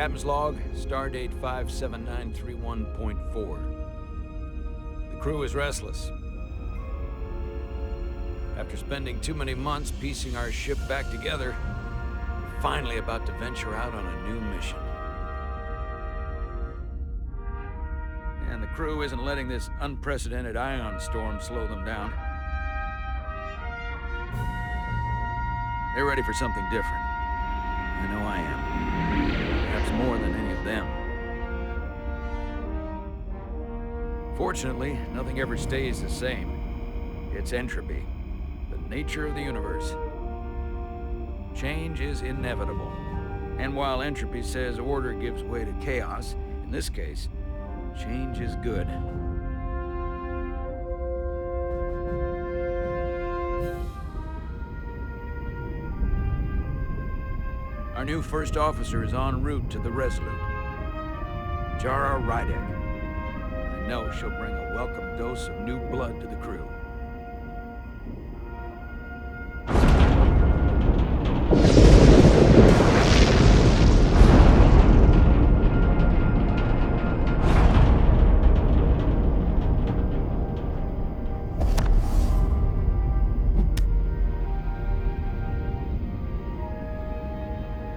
Captain's log, stardate 57931.4. The crew is restless. After spending too many months piecing our ship back together, we're finally about to venture out on a new mission. And the crew isn't letting this unprecedented ion storm slow them down. They're ready for something different. I know I am. Perhaps more than any of them. Fortunately, nothing ever stays the same. It's entropy, the nature of the universe. Change is inevitable. And while entropy says order gives way to chaos, in this case, change is good. Our new first officer is en route to the Resolute. Jara Rydek. I know she'll bring a welcome dose of new blood to the crew.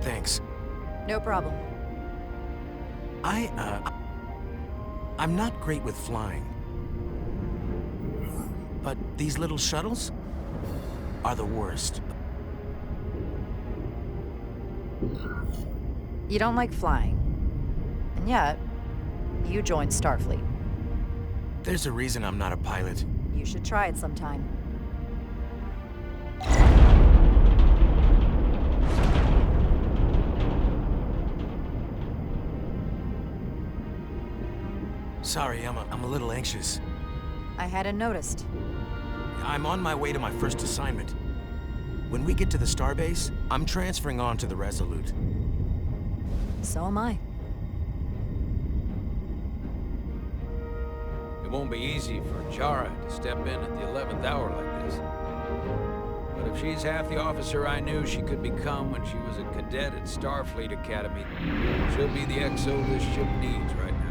Thanks. No problem. I'm not great with flying. But these little shuttles are the worst. You don't like flying. And yet, you joined Starfleet. There's a reason I'm not a pilot. You should try it sometime. Sorry, I'm a little anxious. I hadn't noticed. I'm on my way to my first assignment. When we get to the starbase, I'm transferring on to the Resolute. So am I. It won't be easy for Jara to step in at the 11th hour like this. But if she's half the officer I knew she could become when she was a cadet at Starfleet Academy, she'll be the XO this ship needs right now.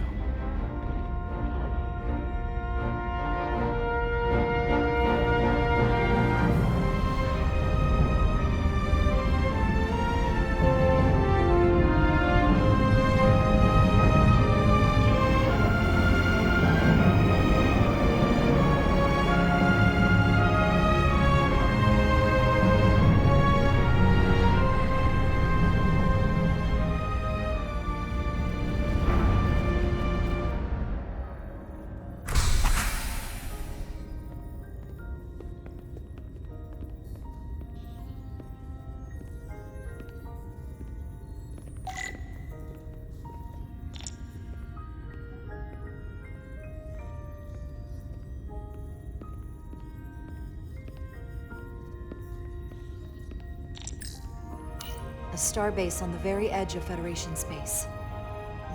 A starbase on the very edge of Federation space.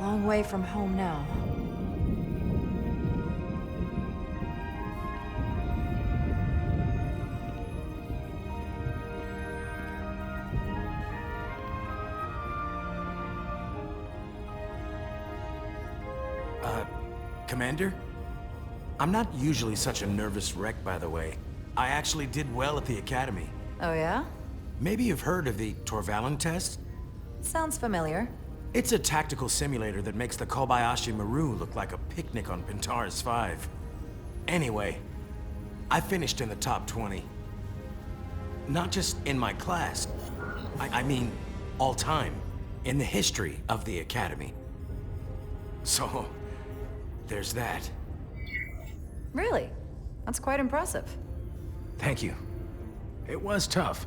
Long way from home now. Commander? I'm not usually such a nervous wreck, by the way. I actually did well at the Academy. Oh yeah? Maybe you've heard of the Torvalen test? Sounds familiar. It's a tactical simulator that makes the Kobayashi Maru look like a picnic on Pentaris 5. Anyway, I finished in the top 20. Not just in my class. I mean, all time. In the history of the Academy. So, there's that. Really? That's quite impressive. Thank you. It was tough.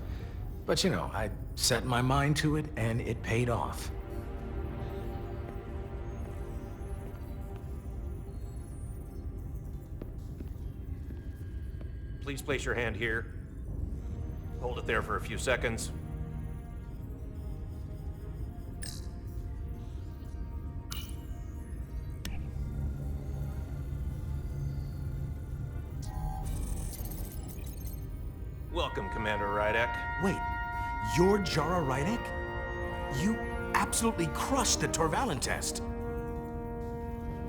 But you know, I set my mind to it and it paid off. Please place your hand here. Hold it there for a few seconds. Welcome, Commander Rydek. Wait, you're Jara Rydek? You absolutely crushed the Torvalin test.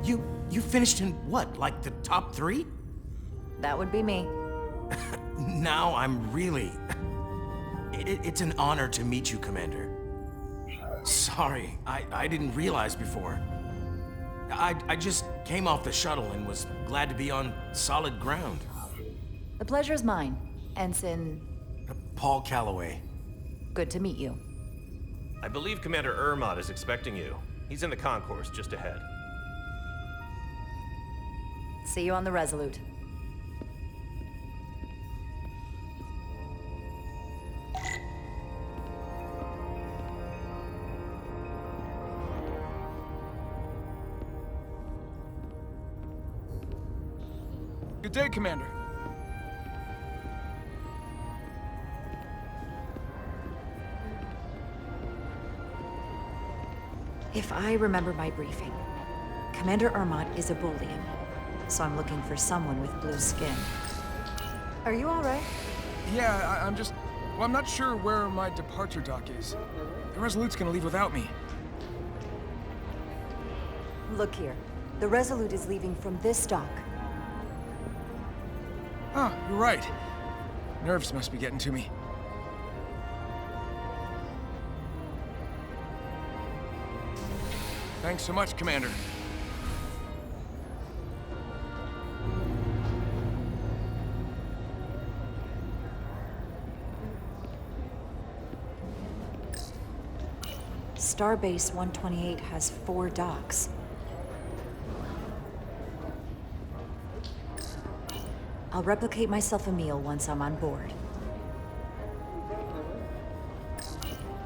You finished in what, like the top 3? That would be me. Now I'm really... It's an honor to meet you, Commander. Sorry, I didn't realize before. I just came off the shuttle and was glad to be on solid ground. The pleasure's mine, Ensign. Paul Calloway. Good to meet you. I believe Commander Ermot is expecting you. He's in the concourse just ahead. See you on the Resolute. Good day, Commander. If I remember my briefing, Commander Ermot is a Bolian, so I'm looking for someone with blue skin. Are you all right? Yeah, I'm just... Well, I'm not sure where my departure dock is. The Resolute's gonna leave without me. Look here. The Resolute is leaving from this dock. Oh, you're right. Nerves must be getting to me. Thanks so much, Commander. Starbase 128 has 4 docks. I'll replicate myself a meal once I'm on board.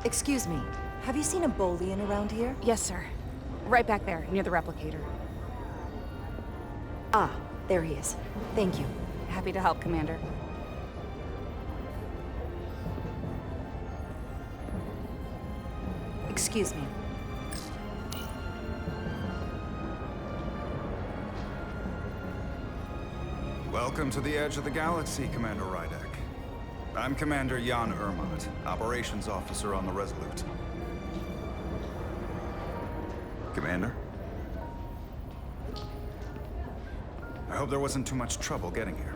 Excuse me, have you seen a Bolian around here? Yes, sir. Right back there, near the replicator. Ah, there he is. Thank you. Happy to help, Commander. Excuse me. Welcome to the edge of the galaxy, Commander Rydek. I'm Commander Jan Ermot, Operations Officer on the Resolute. Commander? I hope there wasn't too much trouble getting here.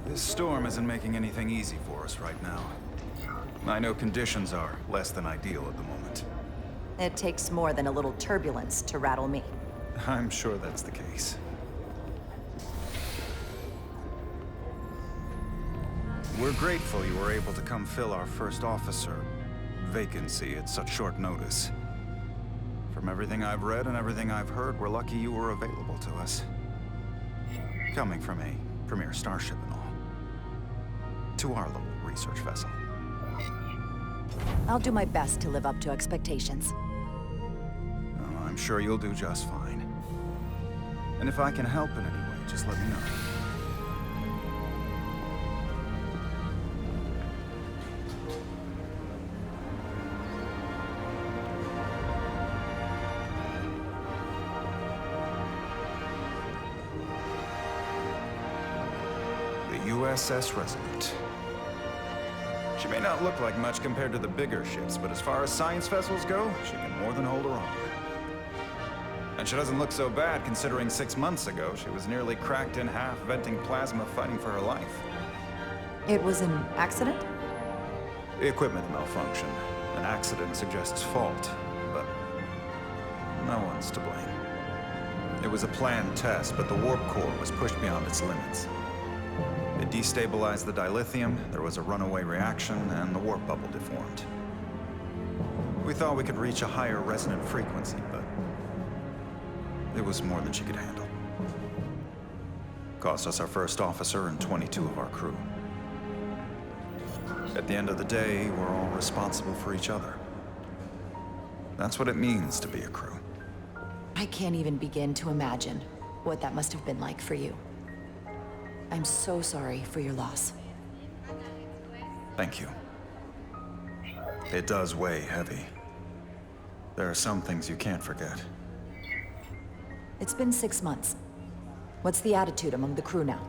This storm isn't making anything easy for us right now. I know conditions are less than ideal at the moment. It takes more than a little turbulence to rattle me. I'm sure that's the case. We're grateful you were able to come fill our first officer vacancy at such short notice. From everything I've read and everything I've heard, we're lucky you were available to us. Coming from a premier starship and all. To our little research vessel. I'll do my best to live up to expectations. Oh, I'm sure you'll do just fine. And if I can help in any way, just let me know. USS Resolute. She may not look like much compared to the bigger ships, but as far as science vessels go, she can more than hold her own. And she doesn't look so bad considering 6 months ago she was nearly cracked in half, venting plasma, fighting for her life. It was an accident? The equipment malfunction. An accident suggests fault, but no one's to blame. It was a planned test, but the warp core was pushed beyond its limits. It destabilized the dilithium, there was a runaway reaction, and the warp bubble deformed. We thought we could reach a higher resonant frequency, but it was more than she could handle. Cost us our first officer and 22 of our crew. At the end of the day, we're all responsible for each other. That's what it means to be a crew. I can't even begin to imagine what that must have been like for you. I'm so sorry for your loss. Thank you. It does weigh heavy. There are some things you can't forget. It's been 6 months. What's the attitude among the crew now?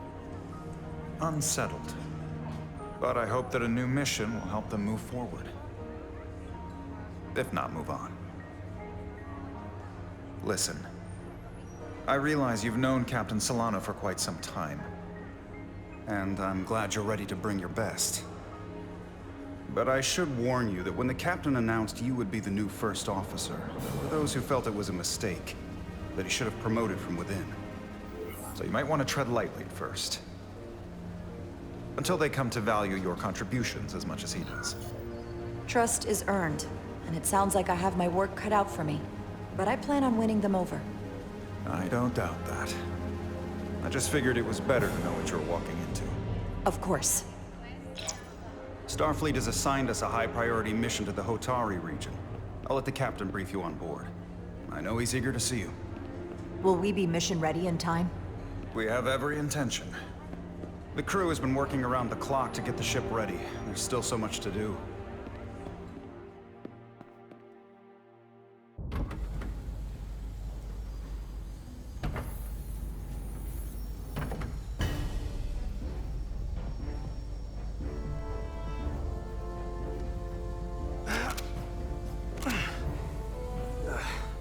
Unsettled. But I hope that a new mission will help them move forward. If not, move on. Listen. I realize you've known Captain Solano for quite some time. And I'm glad you're ready to bring your best. But I should warn you that when the captain announced you would be the new first officer, there were those who felt it was a mistake, that he should have promoted from within. So you might want to tread lightly at first. Until they come to value your contributions as much as he does. Trust is earned, and it sounds like I have my work cut out for me. But I plan on winning them over. I don't doubt that. I just figured it was better to know what you're walking into. Of course. Starfleet has assigned us a high-priority mission to the Hotari region. I'll let the captain brief you on board. I know he's eager to see you. Will we be mission ready in time? We have every intention. The crew has been working around the clock to get the ship ready. There's still so much to do.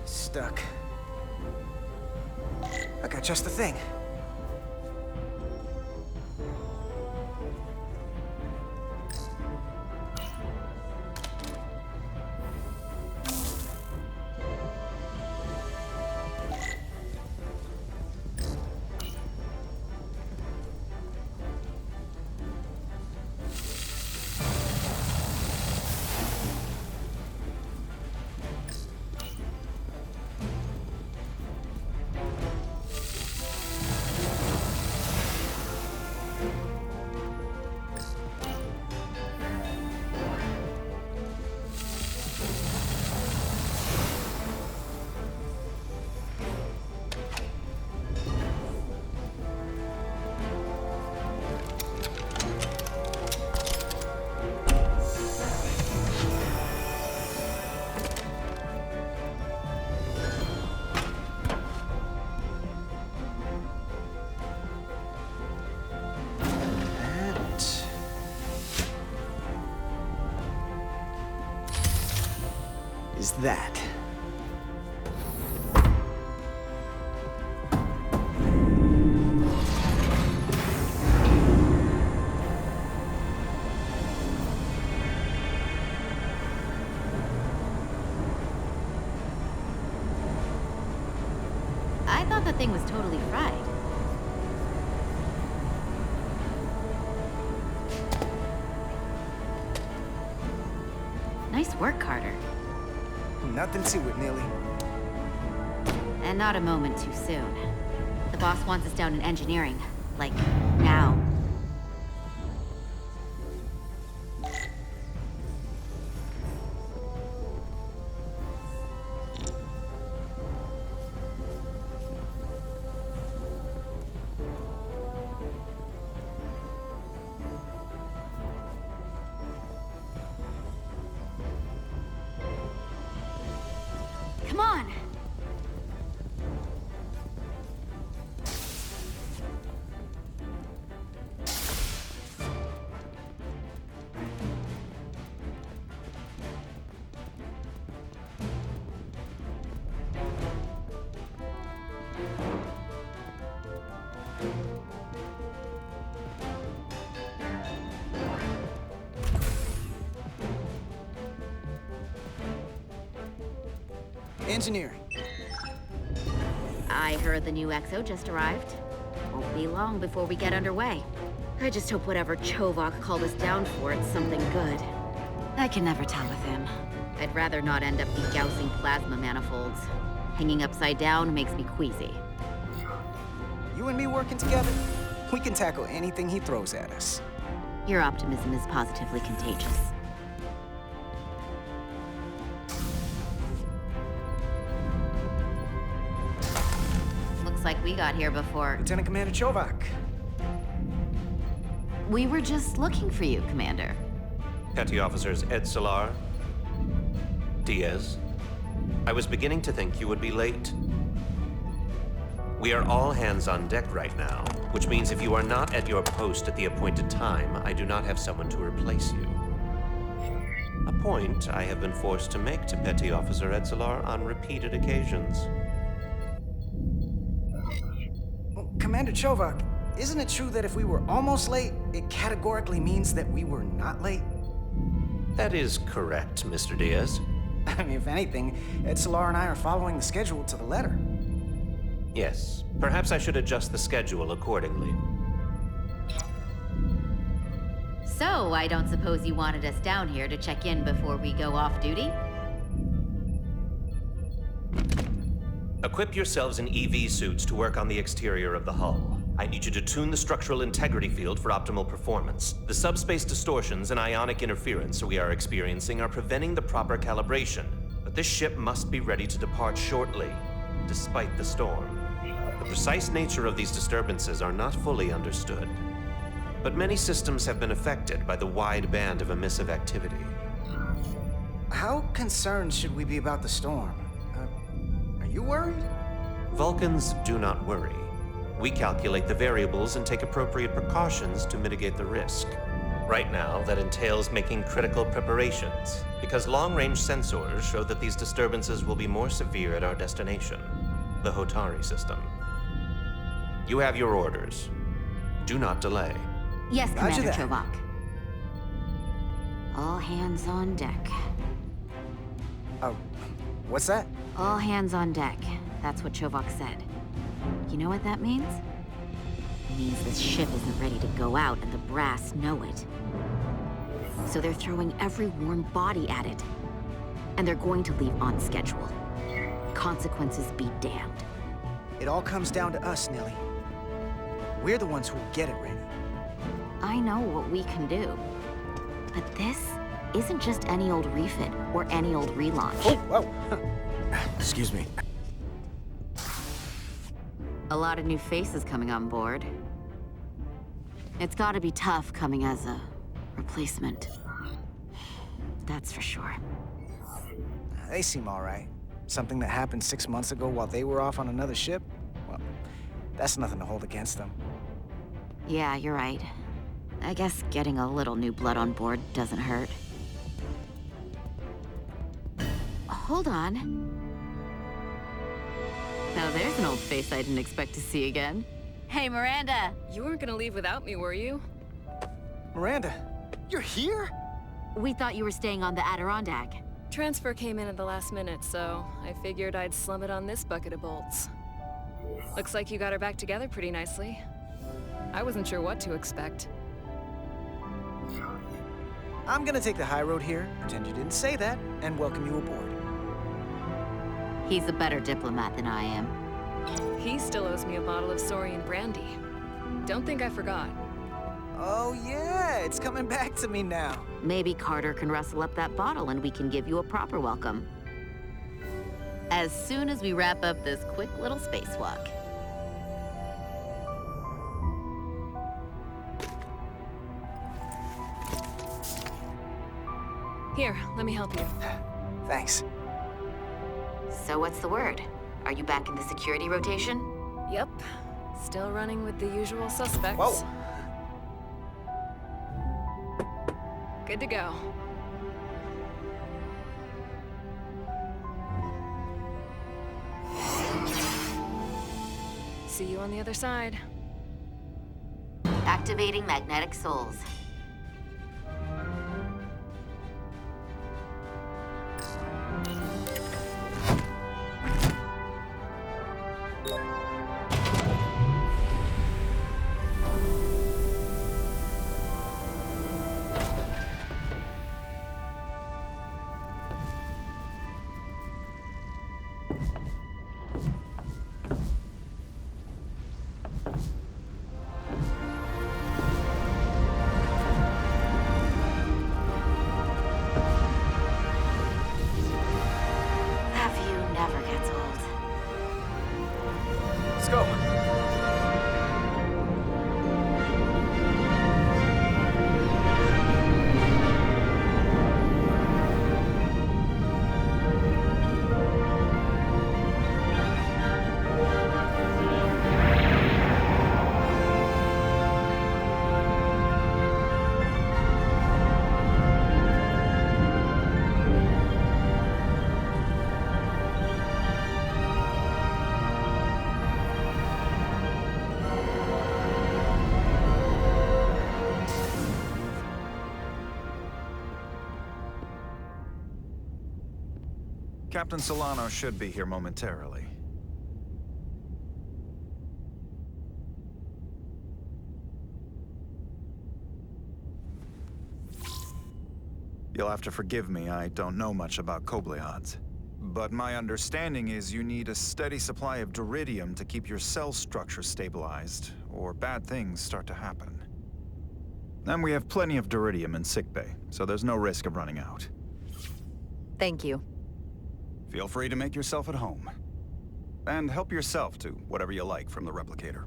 Stuck. I got just the thing. Is that. I thought the thing was totally fried. Nice work, Carter. Nothing to it, Neely. And not a moment too soon. The boss wants us down in engineering. Like, now. Come on! Engineering. I heard the new XO just arrived. Won't be long before we get underway. I just hope whatever Chovak called us down for it's something good. I can never tell with him. I'd rather not end up degousing plasma manifolds. Hanging upside down makes me queasy. You and me working together, we can tackle anything he throws at us. Your optimism is positively contagious. Looks like we got here before. Lieutenant Commander Chovak. We were just looking for you, Commander. Petty Officers Ed Solar, Diaz. I was beginning to think you would be late. We are all hands on deck right now, which means if you are not at your post at the appointed time, I do not have someone to replace you. A point I have been forced to make to Petty Officer Edzelar on repeated occasions. Well, Commander Chovak, isn't it true that if we were almost late, it categorically means that we were not late? That is correct, Mr. Diaz. I mean, if anything, Edzelar and I are following the schedule to the letter. Yes, perhaps I should adjust the schedule accordingly. So, I don't suppose you wanted us down here to check in before we go off duty? Equip yourselves in EV suits to work on the exterior of the hull. I need you to tune the structural integrity field for optimal performance. The subspace distortions and ionic interference we are experiencing are preventing the proper calibration. But this ship must be ready to depart shortly, despite the storm. The precise nature of these disturbances are not fully understood. But many systems have been affected by the wide band of emissive activity. How concerned should we be about the storm? Are you worried? Vulcans do not worry. We calculate the variables and take appropriate precautions to mitigate the risk. Right now, that entails making critical preparations, because long-range sensors show that these disturbances will be more severe at our destination, the Hotari system. You have your orders. Do not delay. Yes, Roger Commander that. Chovak. All hands on deck. What's that? All hands on deck. That's what Chovak said. You know what that means? It means this ship isn't ready to go out, and the brass know it. So they're throwing every warm body at it. And they're going to leave on schedule. Consequences be damned. It all comes down to us, Nelly. We're the ones who will get it ready. I know what we can do. But this isn't just any old refit or any old relaunch. Oh, whoa. Excuse me. A lot of new faces coming on board. It's gotta be tough coming as a replacement. That's for sure. They seem all right. Something that happened 6 months ago while they were off on another ship? Well, that's nothing to hold against them. Yeah, you're right. I guess getting a little new blood on board doesn't hurt. Hold on. Now there's an old face I didn't expect to see again. Hey, Miranda! You weren't gonna leave without me, were you? Miranda, you're here? We thought you were staying on the Adirondack. Transfer came in at the last minute, so I figured I'd slum it on this bucket of bolts. Looks like you got her back together pretty nicely. I wasn't sure what to expect. I'm gonna take the high road here, pretend you didn't say that, and welcome you aboard. He's a better diplomat than I am. He still owes me a bottle of Saurian brandy. Don't think I forgot. Oh yeah, it's coming back to me now. Maybe Carter can rustle up that bottle and we can give you a proper welcome. As soon as we wrap up this quick little spacewalk. Here, let me help you. Thanks. So what's the word? Are you back in the security rotation? Yep. Still running with the usual suspects. Whoa! Good to go. See you on the other side. Activating magnetic souls. Captain Solano should be here momentarily. You'll have to forgive me, I don't know much about Kobleods. But my understanding is you need a steady supply of Duridium to keep your cell structure stabilized, or bad things start to happen. And we have plenty of Duridium in sickbay, so there's no risk of running out. Thank you. Feel free to make yourself at home. And help yourself to whatever you like from the replicator.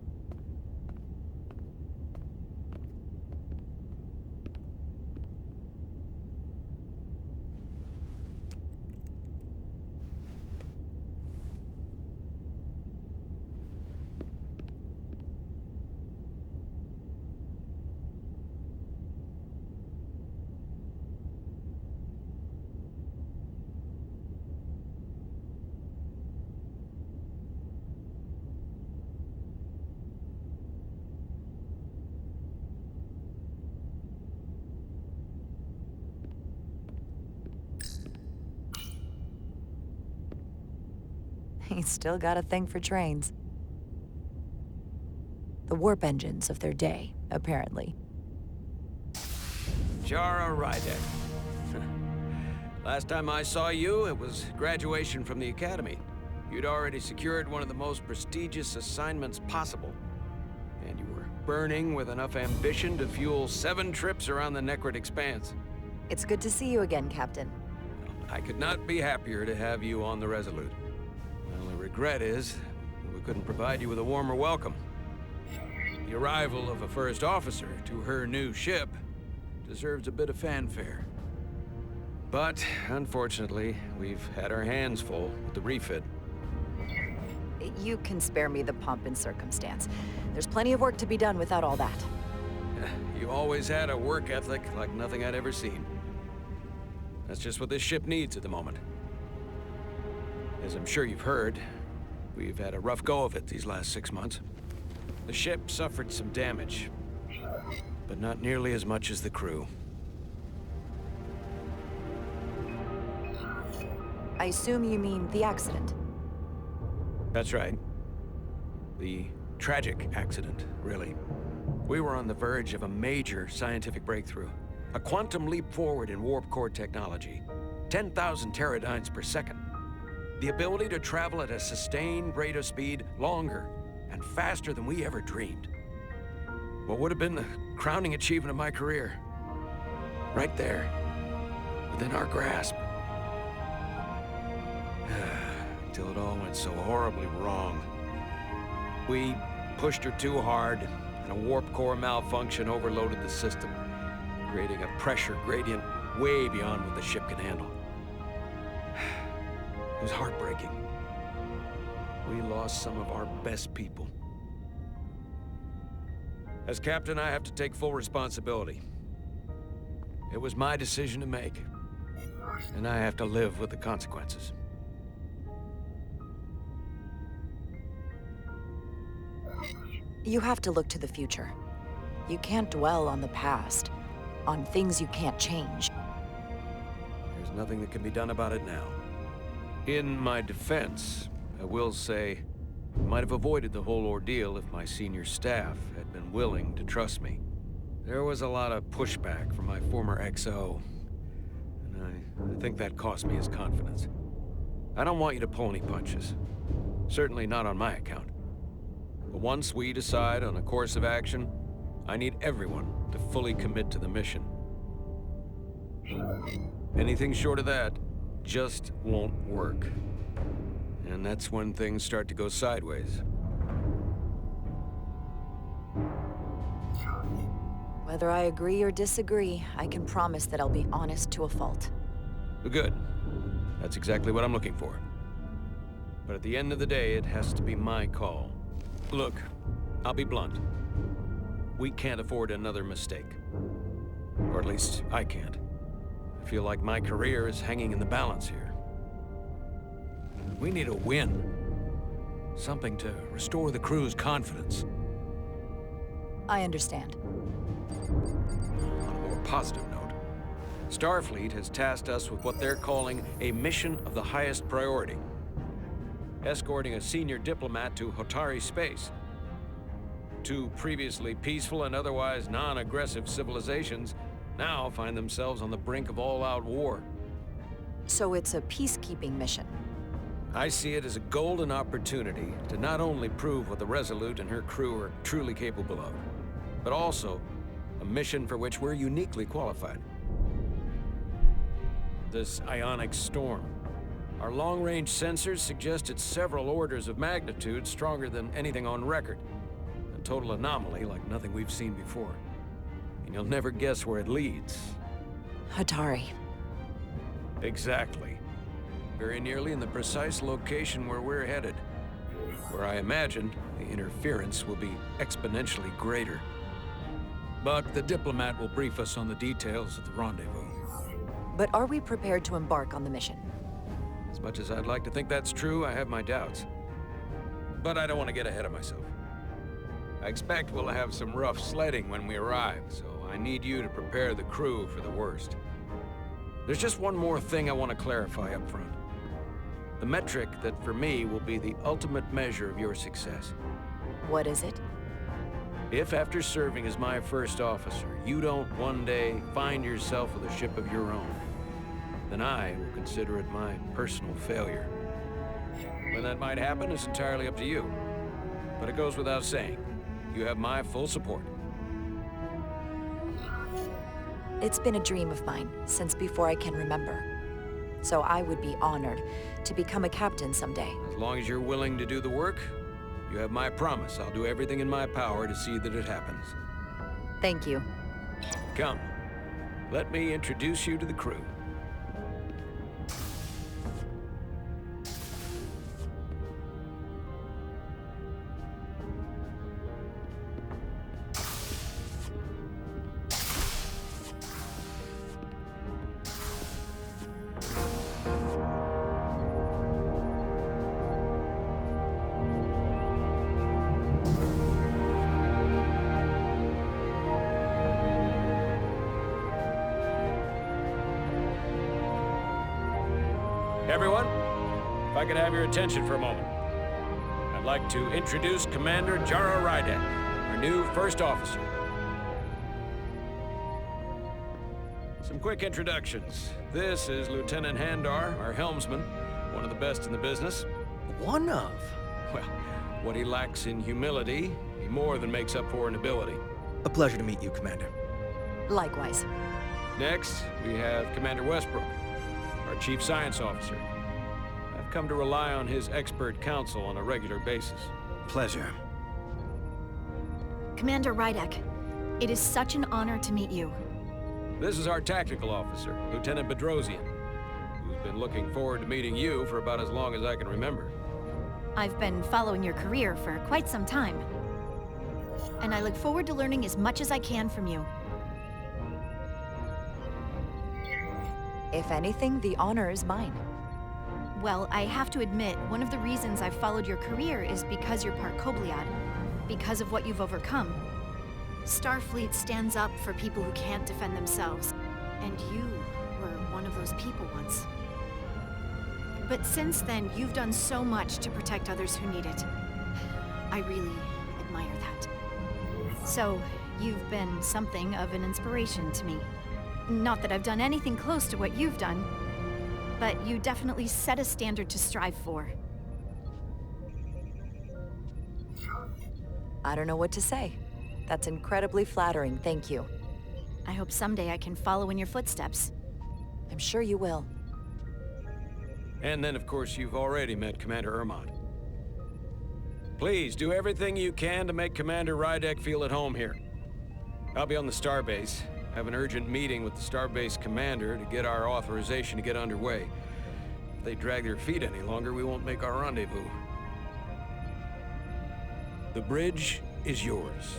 He's still got a thing for trains. The warp engines of their day, apparently. Jara Rydek. Last time I saw you, it was graduation from the Academy. You'd already secured one of the most prestigious assignments possible. And you were burning with enough ambition to fuel 7 trips around the Necrid Expanse. It's good to see you again, Captain. I could not be happier to have you on the Resolute. My only regret is we couldn't provide you with a warmer welcome. The arrival of a first officer to her new ship deserves a bit of fanfare. But, unfortunately, we've had our hands full with the refit. You can spare me the pomp and circumstance. There's plenty of work to be done without all that. You always had a work ethic like nothing I'd ever seen. That's just what this ship needs at the moment. As I'm sure you've heard, we've had a rough go of it these last 6 months. The ship suffered some damage, but not nearly as much as the crew. I assume you mean the accident. That's right. The tragic accident, really. We were on the verge of a major scientific breakthrough. A quantum leap forward in warp core technology. 10,000 teradynes per second. The ability to travel at a sustained rate of speed longer and faster than we ever dreamed. What would have been the crowning achievement of my career. Right there, within our grasp. Until it all went so horribly wrong. We pushed her too hard, and a warp core malfunction overloaded the system, creating a pressure gradient way beyond what the ship can handle. It was heartbreaking. We lost some of our best people. As captain, I have to take full responsibility. It was my decision to make, and I have to live with the consequences. You have to look to the future. You can't dwell on the past, on things you can't change. There's nothing that can be done about it now. In my defense, I will say, I might have avoided the whole ordeal if my senior staff had been willing to trust me. There was a lot of pushback from my former XO, and I think that cost me his confidence. I don't want you to pull any punches. Certainly not on my account. But once we decide on a course of action, I need everyone to fully commit to the mission. Anything short of that just won't work. And that's when things start to go sideways. Whether I agree or disagree, I can promise that I'll be honest to a fault. Good. That's exactly what I'm looking for. But at the end of the day, it has to be my call. Look, I'll be blunt. We can't afford another mistake. Or at least, I can't. I feel like my career is hanging in the balance here. We need a win. Something to restore the crew's confidence. I understand. On a more positive note, Starfleet has tasked us with what they're calling a mission of the highest priority. Escorting a senior diplomat to Hotari space. Two previously peaceful and otherwise non-aggressive civilizations now find themselves on the brink of all-out war. So it's a peacekeeping mission. I see it as a golden opportunity to not only prove what the Resolute and her crew are truly capable of, but also a mission for which we're uniquely qualified. This ionic storm. Our long-range sensors suggest it's several orders of magnitude stronger than anything on record. A total anomaly like nothing we've seen before. And you'll never guess where it leads. Hotari. Exactly. Very nearly in the precise location where we're headed. Where I imagine the interference will be exponentially greater. But the diplomat will brief us on the details at the rendezvous. But are we prepared to embark on the mission? As much as I'd like to think that's true, I have my doubts. But I don't want to get ahead of myself. I expect we'll have some rough sledding when we arrive, so I need you to prepare the crew for the worst. There's just one more thing I want to clarify up front. The metric that for me will be the ultimate measure of your success. What is it? If after serving as my first officer, you don't one day find yourself with a ship of your own, then I will consider it my personal failure. When that might happen is entirely up to you. But it goes without saying, you have my full support. It's been a dream of mine since before I can remember. So I would be honored to become a captain someday. As long as you're willing to do the work, you have my promise. I'll do everything in my power to see that it happens. Thank you. Come, let me introduce you to the crew. Everyone, if I could have your attention for a moment. I'd like to introduce Commander Jara Rydek, our new first officer. Some quick introductions. This is Lieutenant Handar, our helmsman, one of the best in the business. One of? Well, what he lacks in humility, he more than makes up for in ability. A pleasure to meet you, Commander. Likewise. Next, we have Commander Westbrook, our Chief Science Officer. I've come to rely on his expert counsel on a regular basis. Pleasure. Commander Rydek, it is such an honor to meet you. This is our Tactical Officer, Lieutenant Bedrosian, who's been looking forward to meeting you for about as long as I can remember. I've been following your career for quite some time, and I look forward to learning as much as I can from you. If anything, the honor is mine. Well, I have to admit, one of the reasons I've followed your career is because you're part Kobliad, because of what you've overcome. Starfleet stands up for people who can't defend themselves, and you were one of those people once. But since then, you've done so much to protect others who need it. I really admire that. So, you've been something of an inspiration to me. Not that I've done anything close to what you've done, but you definitely set a standard to strive for. I don't know what to say. That's incredibly flattering, thank you. I hope someday I can follow in your footsteps. I'm sure you will. And then, of course, you've already met Commander Ermont. Please, do everything you can to make Commander Rydek feel at home here. I'll be on the starbase. I have an urgent meeting with the starbase commander to get our authorization to get underway. If they drag their feet any longer, we won't make our rendezvous. The bridge is yours.